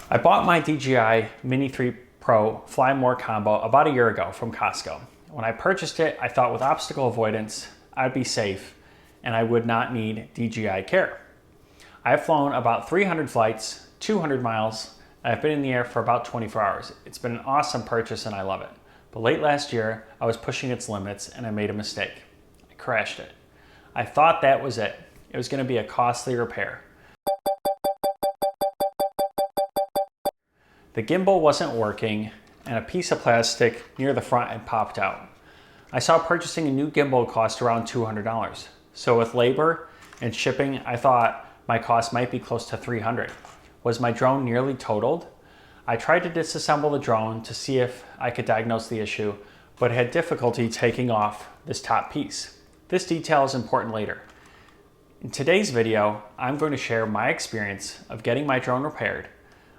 I bought my DJI Mini 3 Pro Fly More combo about a year ago from Costco. When I purchased it, I thought with obstacle avoidance, I'd be safe and I would not need DJI care. I've flown about 300 flights, 200 miles, and I've been in the air for about 24 hours. It's been an awesome purchase and I love it. But late last year, I was pushing its limits and I made a mistake. I crashed it. I thought that was it. It was going to be a costly repair. The gimbal wasn't working and a piece of plastic near the front had popped out. I saw purchasing a new gimbal cost around $200. So with labor and shipping, I thought my cost might be close to $300. Was my drone nearly totaled? I tried to disassemble the drone to see if I could diagnose the issue, but had difficulty taking off this top piece. This detail is important later. In today's video, I'm going to share my experience of getting my drone repaired.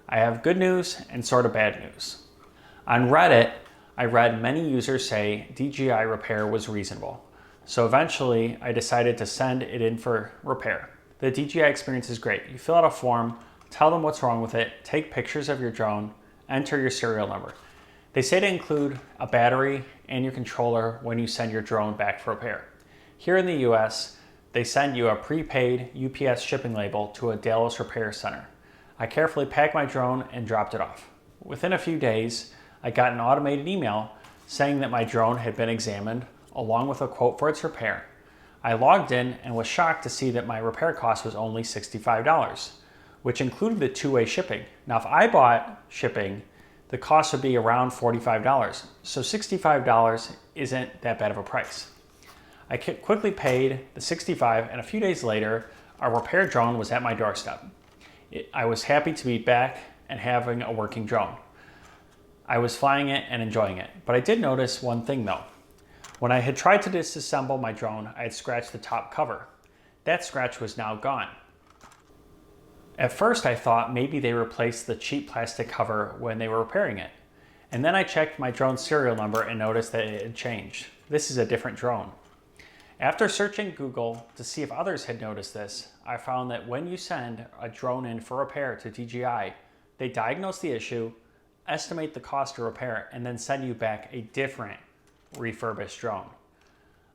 I have good news and sort of bad news. On Reddit, I read many users say DJI repair was reasonable. So eventually I decided to send it in for repair. The DJI experience is great. You fill out a form, tell them what's wrong with it, take pictures of your drone, enter your serial number. They say to include a battery and your controller when you send your drone back for repair. Here in the US, they send you a prepaid UPS shipping label to a Dallas repair center. I carefully packed my drone and dropped it off. Within a few days, I got an automated email saying that my drone had been examined along with a quote for its repair. I logged in and was shocked to see that my repair cost was only $65, which included the two-way shipping. Now, if I bought shipping, the cost would be around $45. So $65 isn't that bad of a price. I quickly paid the $65 and a few days later, our repair drone was at my doorstep. I was happy to be back and having a working drone. I was flying it and enjoying it, but I did notice one thing though. When I had tried to disassemble my drone, I had scratched the top cover. That scratch was now gone. At first I thought maybe they replaced the cheap plastic cover when they were repairing it. And then I checked my drone serial number and noticed that it had changed. This is a different drone. After searching Google to see if others had noticed this, I found that when you send a drone in for repair to DJI, they diagnose the issue, estimate the cost to repair, and then send you back a different refurbished drone.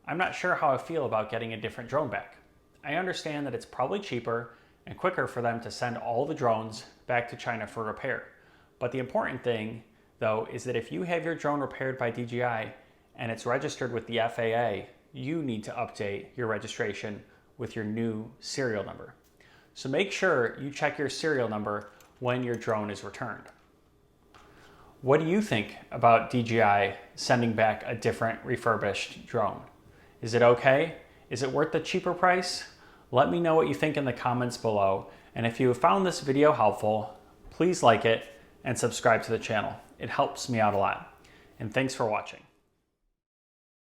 I'm not sure how I feel about getting a different drone back. I understand that it's probably cheaper and quicker for them to send all the drones back to China for repair. But the important thing, though, is that if you have your drone repaired by DJI and it's registered with the FAA, you need to update your registration with your new serial number. So make sure you check your serial number when your drone is returned. What do you think about DJI sending back a different refurbished drone? Is it okay? Is it worth the cheaper price? Let me know what you think in the comments below. And if you have found this video helpful, please like it and subscribe to the channel. It helps me out a lot. And thanks for watching.